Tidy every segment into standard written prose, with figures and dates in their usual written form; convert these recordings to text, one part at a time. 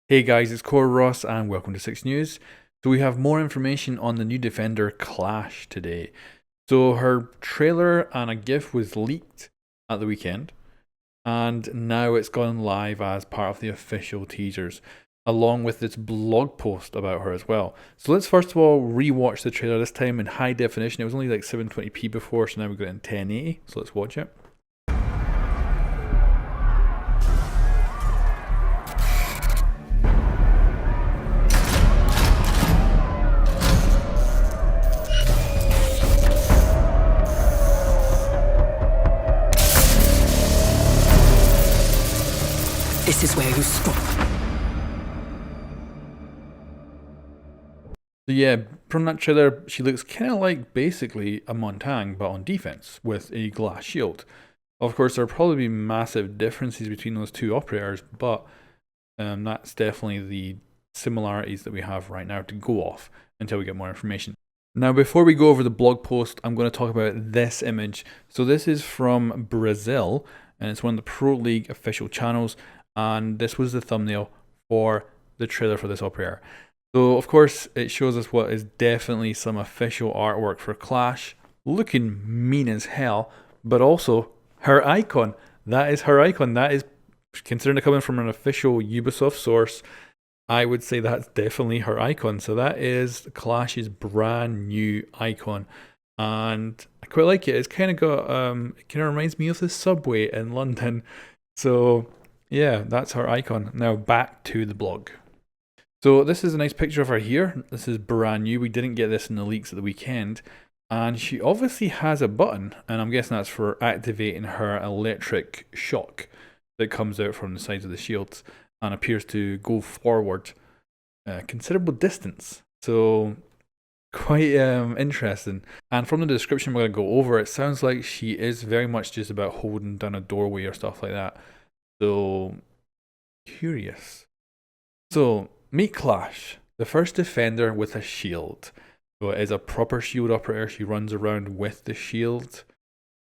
Hey guys, it's coreross and welcome to 6 News. So we have more information on the new Defender Clash today. So her trailer and a GIF was leaked at the weekend, and now it's gone live as part of the official teasers, along with this blog post about her as well. So let's first of all rewatch the trailer, this time in high definition. It was only like 720p before, so now we've got it in 1080. So let's watch it. This is where you stop. So yeah, from that trailer, she looks kind of like basically a Montang, but on defense with a glass shield. Of course, there'll probably be massive differences between those two operators, but that's definitely the similarities that we have right now to go off until we get more information. Now, before we go over the blog post, I'm going to talk about this image. So this is from Brazil, and it's one of the Pro League official channels, and this was the thumbnail for the trailer for this operator. So, of course, it shows us what is definitely some official artwork for Clash, looking mean as hell, but also her icon. That is her icon. That is, considering it coming from an official Ubisoft source, I would say that's definitely her icon. So that is Clash's brand new icon, and I quite like it. It's kind of got, it kind of reminds me of the subway in London. So yeah, that's her icon. Now back to the blog. So this is a nice picture of her here. This is brand new. We didn't get this in the leaks at the weekend. And she obviously has a button, and I'm guessing that's for activating her electric shock that comes out from the sides of the shields and appears to go forward a considerable distance. So quite interesting. And from the description we're going to go over, it sounds like she is very much just about holding down a doorway or stuff like that. So curious. So meet Clash, the first defender with a shield. So it is a proper shield operator. She runs around with the shield.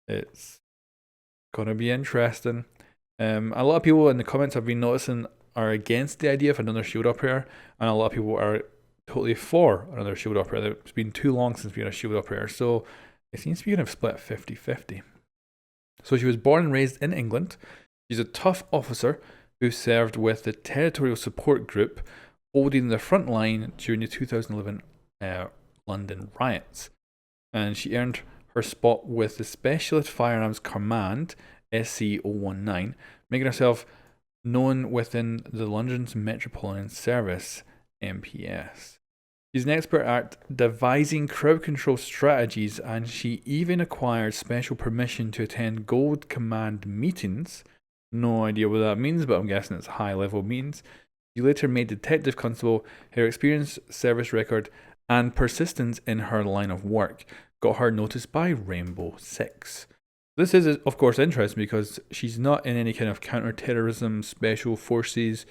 It's gonna be interesting. A lot of people in the comments I've been noticing are against the idea of another shield operator, and a lot of people are totally for another shield operator. It's been too long since we had a shield operator, so it seems to be kind of split 50-50. So she was born and raised in England. She's a tough officer who served with the Territorial Support Group, holding the front line during the 2011 London riots. And she earned her spot with the Specialist Firearms Command, SC019, making herself known within the London's Metropolitan Service, MPS. She's an expert at devising crowd control strategies, and she even acquired special permission to attend Gold Command meetings. No idea what that means, but I'm guessing it's high level meetings. She later made Detective Constable. Her experience, service record, and persistence in her line of work got her noticed by Rainbow Six. This is, of course, interesting because she's not in any kind of counter-terrorism special forces.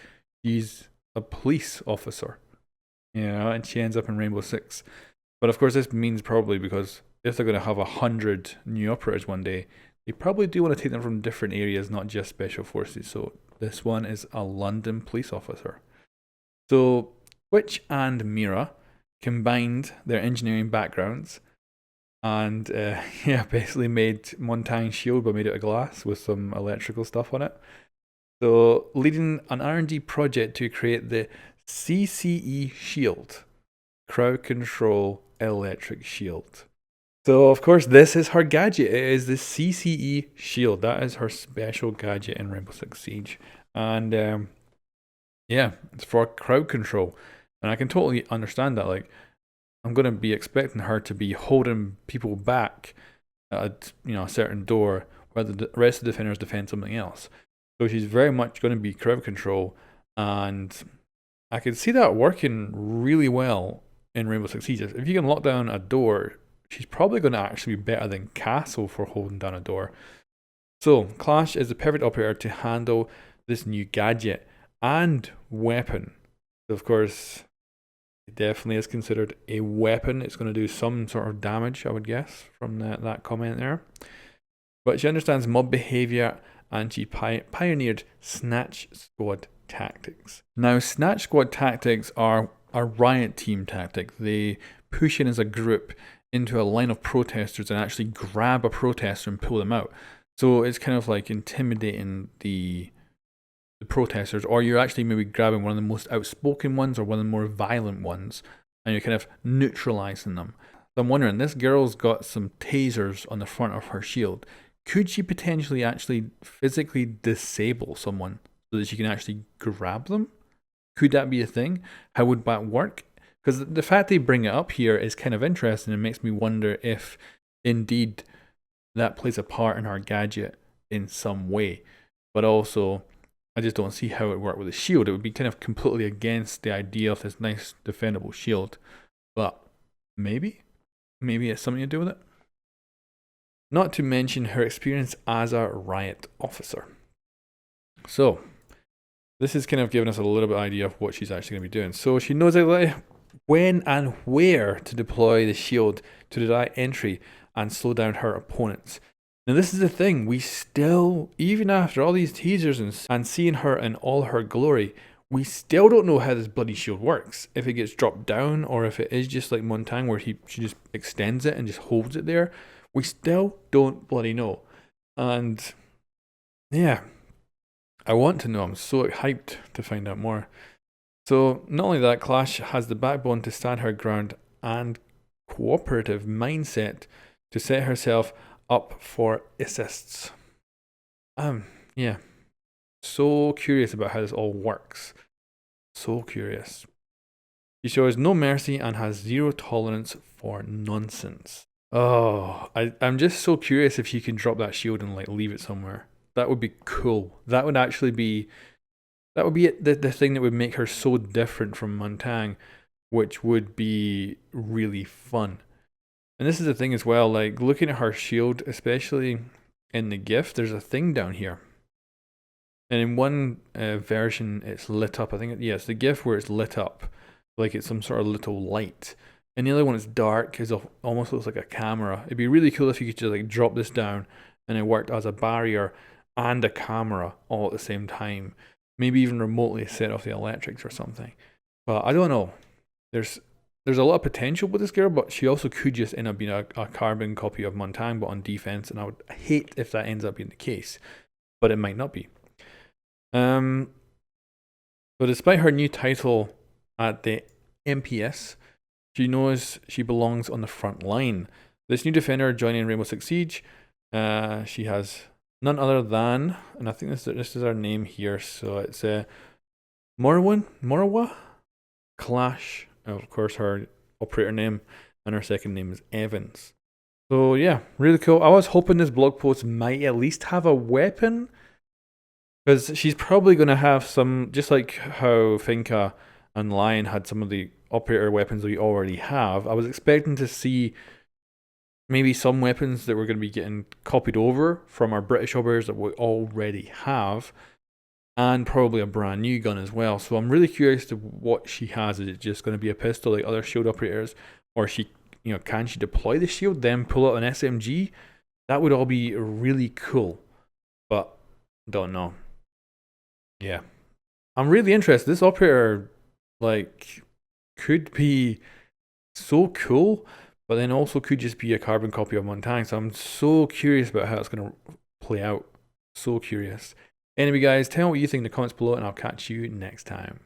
She's a police officer, and she ends up in Rainbow Six. But of course, this means probably because if they're going to have 100 new operators one day, they probably do want to take them from different areas, not just special forces. So this one is a London police officer. So Twitch and Mira combined their engineering backgrounds and basically made Montang shield but made it of glass with some electrical stuff on it. So leading an R&D project to create the CCE shield, crowd control electric shield. So of course this is her gadget. It is the CCE shield. That is her special gadget in Rainbow Six Siege. And it's for crowd control. And I can totally understand that. Like, I'm going to be expecting her to be holding people back at a certain door while the rest of the defenders defend something else. So she's very much going to be crowd control, and I can see that working really well in Rainbow Six Siege. If you can lock down a door, she's probably going to actually be better than Castle for holding down a door. So Clash is the perfect operator to handle this new gadget and weapon. So of course, it definitely is considered a weapon. It's going to do some sort of damage, I would guess, from that comment there. But she understands mob behavior, and she pioneered Snatch Squad tactics. Now, Snatch Squad tactics are a riot team tactic. They push in as a group into a line of protesters and actually grab a protester and pull them out. So it's kind of like intimidating the protesters, or you're actually maybe grabbing one of the most outspoken ones or one of the more violent ones, and you're kind of neutralizing them. So I'm wondering, this girl's got some tasers on the front of her shield. Could she potentially actually physically disable someone so that she can actually grab them? Could that be a thing? How would that work? Because the fact they bring it up here is kind of interesting and makes me wonder if indeed that plays a part in her gadget in some way. But also, I just don't see how it would work with a shield. It would be kind of completely against the idea of this nice defendable shield. But maybe it's something to do with it. Not to mention her experience as a riot officer. So, this is kind of giving us a little bit of idea of what she's actually going to be doing. So she knows when and where to deploy the shield to deny entry and slow down her opponents. Now this is the thing, we still, even after all these teasers and seeing her in all her glory, we still don't know how this bloody shield works. If it gets dropped down or if it is just like Montang where she just extends it and just holds it there. We still don't bloody know. And yeah, I want to know. I'm so hyped to find out more. So not only that, Clash has the backbone to stand her ground and cooperative mindset to set herself up for assists. Yeah. So curious about how this all works. So curious. She shows no mercy and has zero tolerance for nonsense. Oh, I'm just so curious if she can drop that shield and like leave it somewhere. That would be cool. That would actually be the thing that would make her so different from Montang, which would be really fun. And this is the thing as well, like looking at her shield, especially in the GIF, there's a thing down here. And in one version, it's lit up. I think, it's the GIF where it's lit up, like it's some sort of little light. And the other one is dark, almost looks like a camera. It'd be really cool if you could just like drop this down and it worked as a barrier and a camera all at the same time. Maybe even remotely set off the electrics or something. But I don't know. There's a lot of potential with this girl, but she also could just end up being a carbon copy of Montang, but on defense. And I would hate if that ends up being the case. But it might not be. But despite her new title at the MPS, she knows she belongs on the front line. This new defender joining Rainbow Six Siege, she has none other than, and I think this is our name here, so it's Morwa Clash, of course her operator name, and her second name is Evans. So yeah, really cool. I was hoping this blog post might at least have a weapon, because she's probably going to have some, just like how Finka and Lion had some of the operator weapons we already have. I was expecting to see maybe some weapons that we're going to be getting copied over from our British operators that we already have, and probably a brand new gun as well. So I'm really curious to what she has. Is it just going to be a pistol like other shield operators, or can she deploy the shield, then pull out an SMG? That would all be really cool, but don't know. Yeah, I'm really interested. This operator could be so cool, but then also could just be a carbon copy of Montang. So I'm so curious about how it's going to play out. So curious. Anyway, guys, tell me what you think in the comments below, and I'll catch you next time.